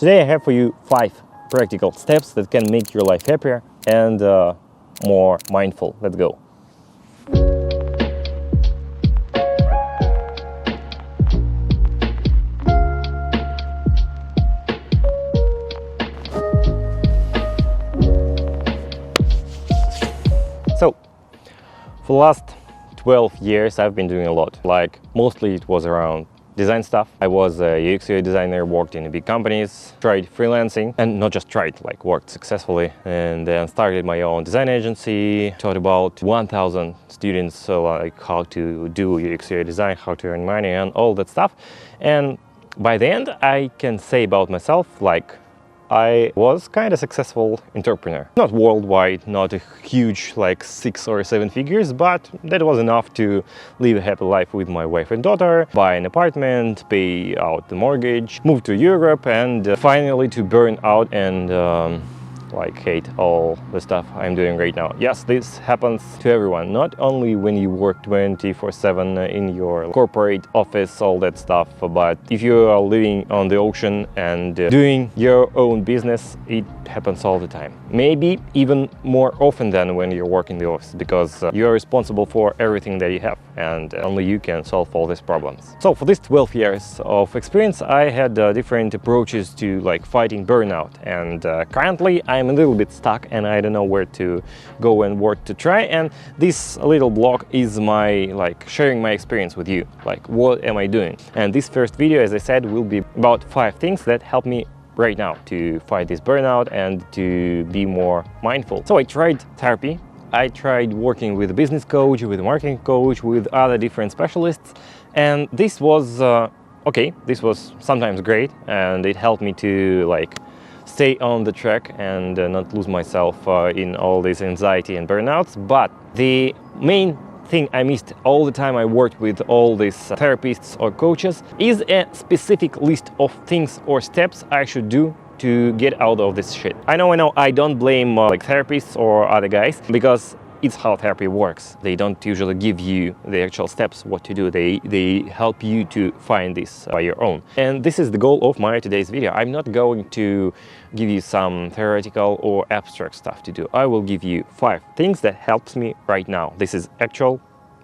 Today I have for you 5 practical steps that can make your life happier and more mindful. Let's go. So, for the last 12 years I've been doing a lot. Like, mostly it was around design stuff. I was a UX/UI designer, worked in big companies, tried freelancing, and not just tried, like worked successfully, and then started my own design agency, taught about 1,000 students like how to do UX/UI design, how to earn money and all that stuff. And by the end I can say about myself, like, I was kind of successful entrepreneur. Not worldwide, not a huge like 6 or 7 figures, but that was enough to live a happy life with my wife and daughter, buy an apartment, pay out the mortgage, move to Europe, and finally to burn out and like hate all the stuff I'm doing right now. Yes, this happens to everyone, not only when you work 24/7 in your corporate office, all that stuff, but if you are living on the ocean and doing your own business, it happens all the time. Maybe even more often than when you work in the office, because you are responsible for everything that you have, and only you can solve all these problems. So for these 12 years of experience, I had different approaches to like fighting burnout, and currently I'm a little bit stuck and I don't know where to go and what to try, and this little blog is my like sharing my experience with you, like what am I doing. And this first video, as I said, will be about 5 things that help me right now to fight this burnout and to be more mindful. So I tried therapy, I tried working with a business coach, with a marketing coach, with other different specialists, and this was okay, this was sometimes great, and it helped me to like stay on the track and not lose myself in all this anxiety and burnouts. But the main thing I missed all the time I worked with all these therapists or coaches is a specific list of things or steps I should do to get out of this shit. I know I don't blame like therapists or other guys, because it's how therapy works. They don't usually give you the actual steps what to do. They help you to find this by your own. And this is the goal of my today's video. I'm not going to give you some theoretical or abstract stuff to do. I will give you 5 things that helps me right now. This is actual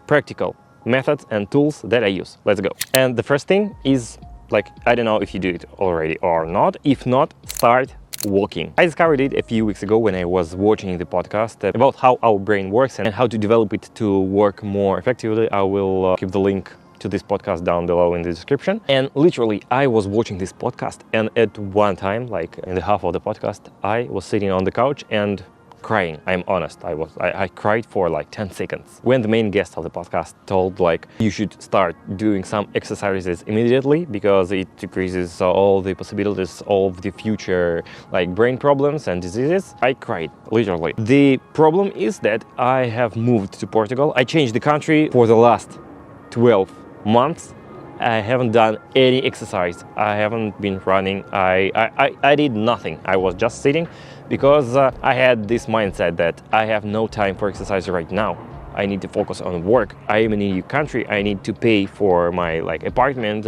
practical methods and tools that I use. Let's go. And the first thing is, like, I don't know if you do it already or not. If not, start walking. I discovered it a few weeks ago when I was watching the podcast about how our brain works and how to develop it to work more effectively. I will keep the link to this podcast down below in the description. And literally, I was watching this podcast, and at one time, like in the half of the podcast, I was sitting on the couch and crying. I'm honest, I cried for like 10 seconds when the main guest of the podcast told like you should start doing some exercises immediately because it decreases all the possibilities of the future like brain problems and diseases. I cried, literally. The problem is that I have moved to Portugal. I changed the country for the last 12 months. I haven't done any exercise. I haven't been running. I did nothing. I was just sitting because I had this mindset that I have no time for exercise right now. I need to focus on work. I am in a new country. I need to pay for my like apartment,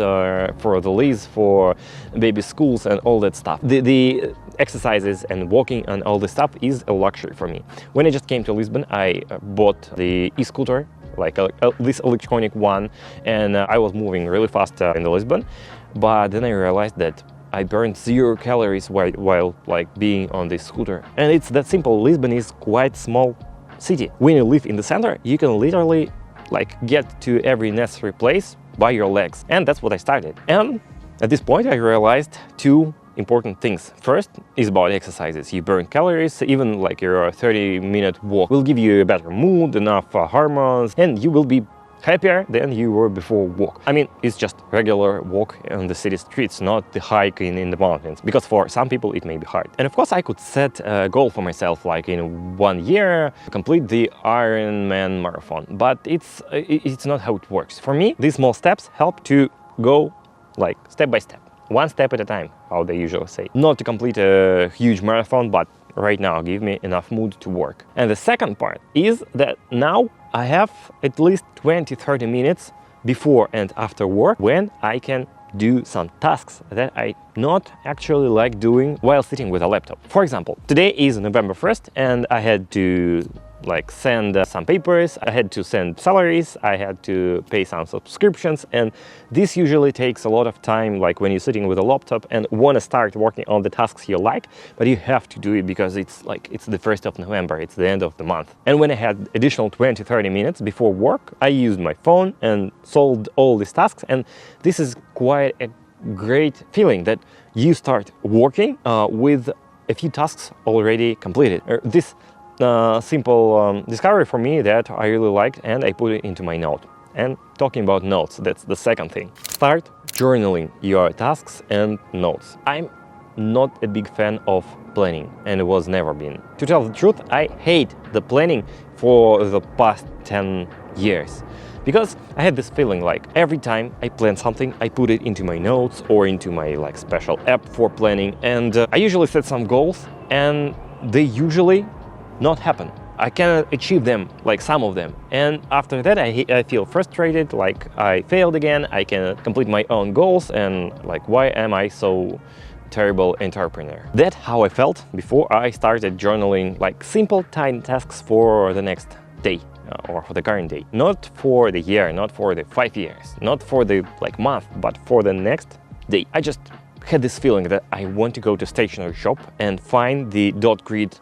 for the lease, for baby schools and all that stuff. The exercises and walking and all this stuff is a luxury for me. When I just came to Lisbon, I bought the e-scooter, like this electronic one, and I was moving really fast in Lisbon. But then I realized that I burned 0 calories while like being on this scooter. And it's that simple. Lisbon is quite small city. When you live in the center, you can literally like get to every necessary place by your legs. And that's what I started. And at this point I realized 2 important things. First is about exercises. You burn calories. Even like your 30-minute walk will give you a better mood, enough hormones, and you will be happier than you were before walk. I mean, it's just regular walk on the city streets, not the hike in the mountains, because for some people it may be hard. And of course I could set a goal for myself, like in 1 year complete the Ironman marathon, but it's not how it works. For me, these small steps help to go like step by step, 1 step at a time, how they usually say. Not to complete a huge marathon, but right now give me enough mood to work. And the second part is that now I have at least 20-30 minutes before and after work when I can do some tasks that I not actually like doing while sitting with a laptop. For example, today is November 1st and I had to send some papers, I had to send salaries, I had to pay some subscriptions, and this usually takes a lot of time, like when you're sitting with a laptop and want to start working on the tasks you like, but you have to do it because it's the 1st of November, it's the end of the month. And when I had additional 20-30 minutes before work, I used my phone and solved all these tasks, and this is quite a great feeling that you start working with a few tasks already completed. This simple discovery for me that I really liked, and I put it into my note. And talking about notes, that's the second thing. Start journaling your tasks and notes. I'm not a big fan of planning, and it was never been. To tell the truth, I hate the planning for the past 10 years. Because I had this feeling like every time I plan something, I put it into my notes or into my special app for planning, and I usually set some goals and they usually not happen. I cannot achieve them, like some of them, and after that I feel frustrated, like I failed again, I cannot complete my own goals, and like why am I so terrible entrepreneur? That's how I felt before I started journaling like simple tiny tasks for the next day or for the current day. Not for the year, not for the 5 years, not for the month, but for the next day. I just had this feeling that I want to go to stationery shop and find the dot grid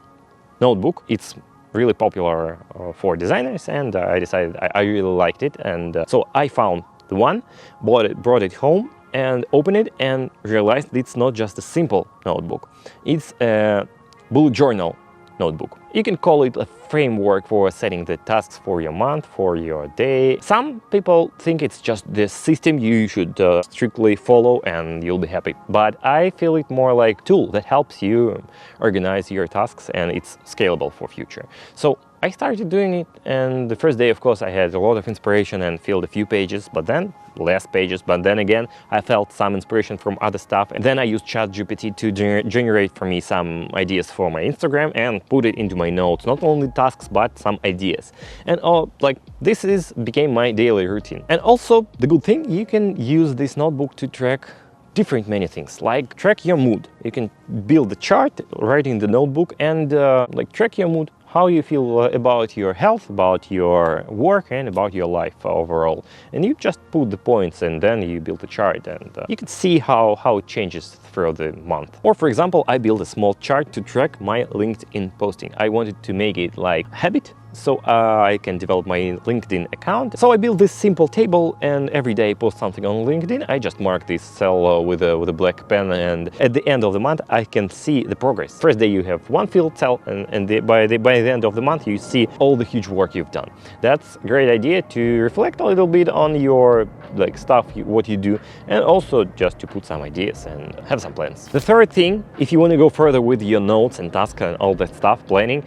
notebook. It's really popular for designers, and I decided I really liked it, and so I found the one, brought it home and opened it and realized it's not just a simple notebook. It's a bullet journal notebook. You can call it a framework for setting the tasks for your month, for your day. Some people think it's just the system you should strictly follow and you'll be happy. But I feel it more like a tool that helps you organize your tasks, and it's scalable for future. So I started doing it, and the first day, of course, I had a lot of inspiration and filled a few pages, but then less pages. But then again, I felt some inspiration from other stuff, and then I used ChatGPT to generate for me some ideas for my Instagram and put it into my notes. Not only tasks, but some ideas. And this became my daily routine. And also, the good thing, you can use this notebook to track many things, like track your mood. You can build a chart right in the notebook and track your mood, how you feel about your health, about your work, and about your life overall. And you just put the points, and then you build a chart, and you can see how it changes throughout the month. Or for example, I built a small chart to track my LinkedIn posting. I wanted to make it like a habit, so I can develop my LinkedIn account. So I built this simple table, and every day I post something on LinkedIn. I just mark this cell with a black pen, and at the end of the month I can see the progress. First day you have one field cell, and by the end of the month you see all the huge work you've done. That's a great idea to reflect a little bit on your stuff, what you do, and also just to put some ideas and have some plans. The third thing, if you want to go further with your notes and tasks and all that stuff, planning,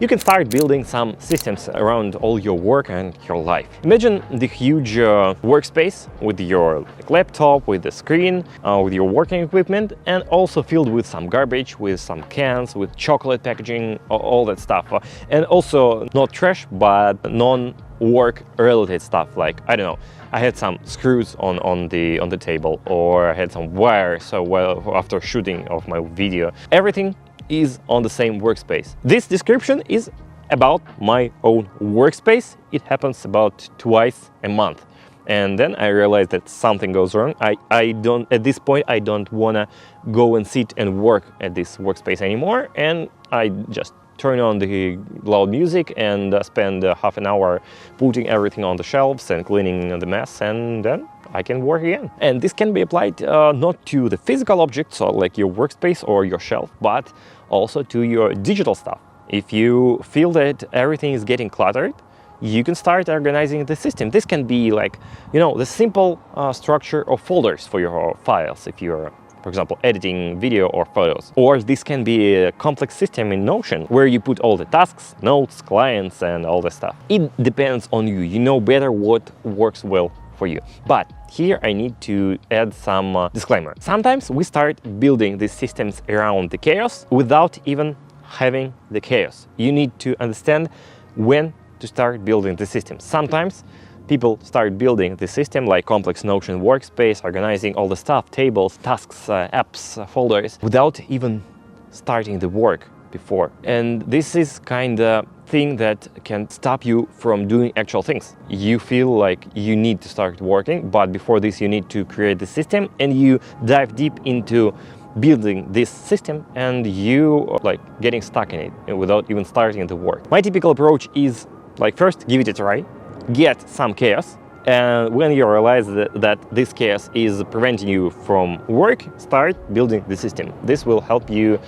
you can start building some systems around all your work and your life. Imagine the huge workspace with your laptop, with the screen, with your working equipment, and also filled with some garbage, with some cans, with chocolate packaging, all that stuff. And also not trash, but non-work related stuff, like, I don't know, I had some screws on the table, or I had some wires after shooting of my video. Everything is on the same workspace. This description is about my own workspace. It happens about twice a month. And then I realized that something goes wrong. At this point, I don't wanna go and sit and work at this workspace anymore. And I just turn on the loud music and spend half an hour putting everything on the shelves and cleaning the mess, and then I can work again. And this can be applied not to the physical objects, so like your workspace or your shelf, but also to your digital stuff. If you feel that everything is getting cluttered, you can start organizing the system. This can be the simple structure of folders for your files if you're, for example, editing video or photos. Or this can be a complex system in Notion where you put all the tasks, notes, clients, and all the stuff. It depends on you. You know better what works well for you. But here I need to add some disclaimer. Sometimes we start building these systems around the chaos without even having the chaos. You need to understand when to start building the system. Sometimes people start building the system like complex Notion workspace, organizing all the stuff, tables, tasks, apps, folders, without even starting the work before. And this is kind of thing that can stop you from doing actual things. You feel like you need to start working, but before this you need to create the system, and you dive deep into building this system, and you are like getting stuck in it without even starting the work. My typical approach is like, first give it a try, get some chaos, and when you realize that this chaos is preventing you from work, start building the system. This will help you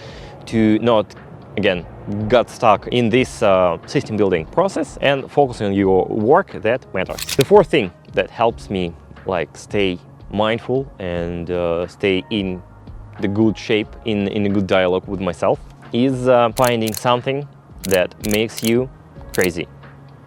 to not, again, got stuck in this system building process and focus on your work that matters. The fourth thing that helps me like stay mindful and stay in the good shape, in a good dialogue with myself, is finding something that makes you crazy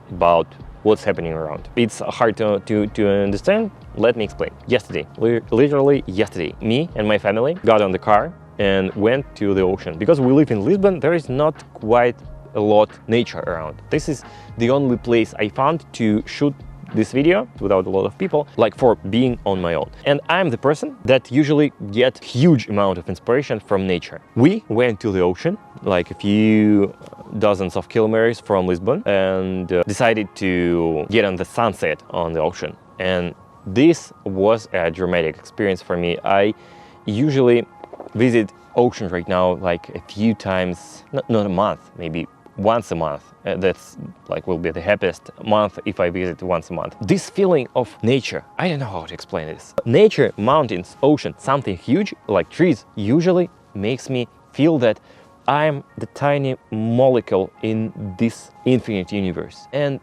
about what's happening around. It's hard to understand. Let me explain. Yesterday, literally yesterday, me and my family got on the car and went to the ocean. Because we live in Lisbon, there is not quite a lot nature around. This is the only place I found to shoot this video without a lot of people, like for being on my own. And I'm the person that usually get huge amount of inspiration from nature. We went to the ocean, like a few dozens of kilometers from Lisbon, and decided to get on the sunset on the ocean. And this was a dramatic experience for me. I usually visit ocean right now like a few times, not a month, maybe once a month. That's like will be the happiest month if I visit once a month. This feeling of nature, I don't know how to explain this. Nature, mountains, ocean, something huge like trees usually makes me feel that I'm the tiny molecule in this infinite universe. And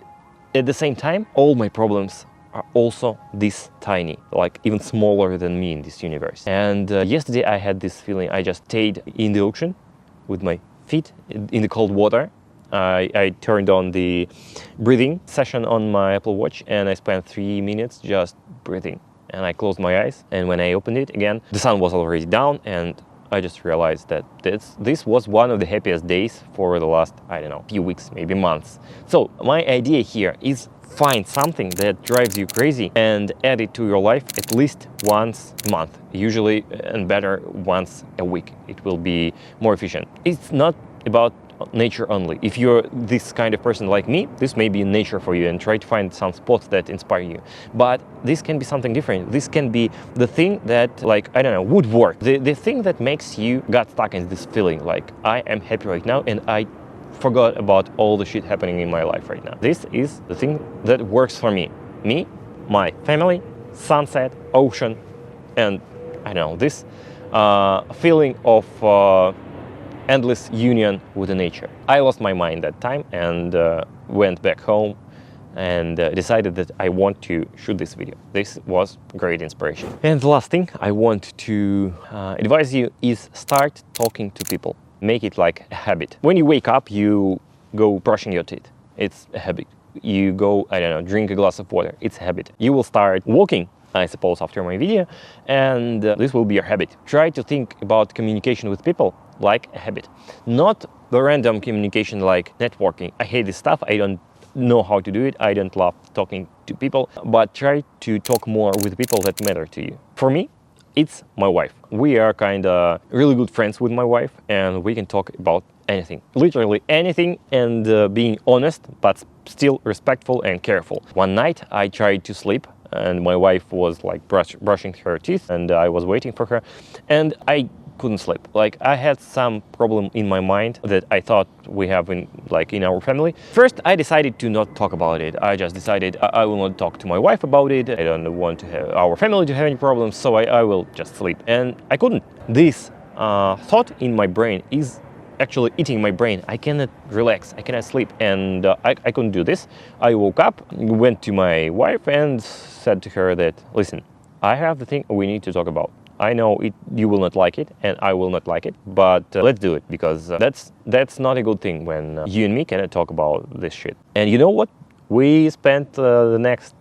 at the same time, all my problems are also this tiny, like even smaller than me in this universe. And yesterday I had this feeling. I just stayed in the ocean with my feet in the cold water. I turned on the breathing session on my Apple Watch, and I spent 3 minutes just breathing. And I closed my eyes, and when I opened it again, the sun was already down, and I just realized that this was one of the happiest days for the last, I don't know, few weeks, maybe months. So my idea here is find something that drives you crazy and add it to your life at least once a month, usually, and better once a week. It will be more efficient. It's not about nature only. If you're this kind of person like me, this may be nature for you, and try to find some spots that inspire you. But this can be something different. This can be the thing that, like, I don't know, would work. The thing that makes you got stuck in this feeling, like, I am happy right now and I forgot about all the shit happening in my life right now. This is the thing that works for me. Me, my family, sunset, ocean, and I don't know, this feeling of endless union with the nature. I lost my mind that time and went back home and decided that I want to shoot this video. This was great inspiration. And the last thing I want to advise you is start talking to people. Make it like a habit. When you wake up, you go brushing your teeth. It's a habit. You go, I don't know, drink a glass of water. It's a habit. You will start walking, I suppose, after my video, and this will be your habit. Try to think about communication with people like a habit, not the random communication like networking. I hate this stuff. I don't know how to do it. I don't love talking to people, but try to talk more with people that matter to you. For me, it's my wife. We are kind of really good friends with my wife, and we can talk about anything, literally anything, and being honest, but still respectful and careful. One night I tried to sleep, and my wife was like brushing her teeth, and I was waiting for her, and I couldn't sleep. Like, I had some problem in my mind that I thought we have in our family. First, I decided to not talk about it. I just decided I will not talk to my wife about it. I don't want to have our family to have any problems, so I will just sleep. And I couldn't. This thought in my brain is actually eating my brain. I cannot relax, I cannot sleep, and I couldn't do this. I woke up, went to my wife and said to her that, listen, I have the thing we need to talk about. I know you will not like it, and I will not like it, but let's do it, because that's not a good thing when you and me cannot talk about this shit. And you know what? We spent the next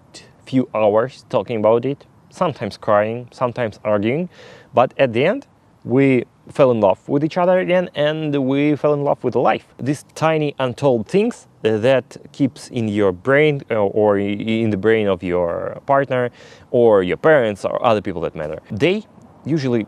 few hours talking about it, sometimes crying, sometimes arguing, but at the end, we fell in love with each other again, and we fell in love with life. These tiny untold things that keeps in your brain or in the brain of your partner or your parents or other people that matter. They usually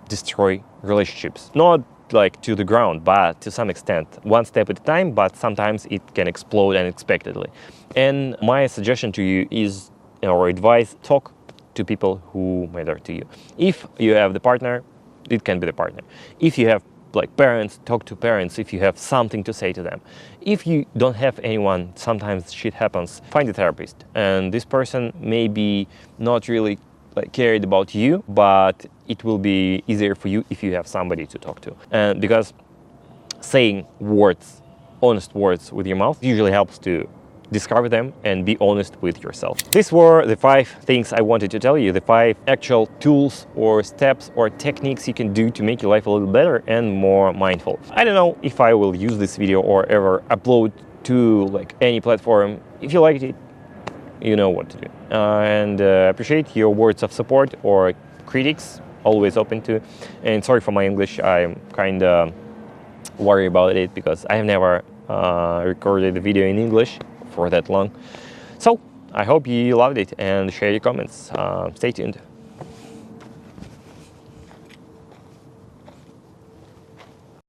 destroy relationships, not like to the ground, but to some extent, one step at a time, but sometimes it can explode unexpectedly. And my suggestion to you is, or advice, talk to people who matter to you. If you have the partner, it can be the partner. If you have like parents, talk to parents if you have something to say to them. If you don't have anyone, sometimes shit happens, find a therapist. And this person may be not really like cared about you, but it will be easier for you if you have somebody to talk to. And because saying words, honest words with your mouth usually helps to discover them and be honest with yourself. These were the 5 things I wanted to tell you, the 5 actual tools or steps or techniques you can do to make your life a little better and more mindful. I don't know if I will use this video or ever upload to like any platform. If you liked it, you know what to do. And appreciate your words of support or critics, always open to. And sorry for my English, I'm kind of worried about it because I have never recorded a video in English for that long. So I hope you loved it and share your comments. Stay tuned.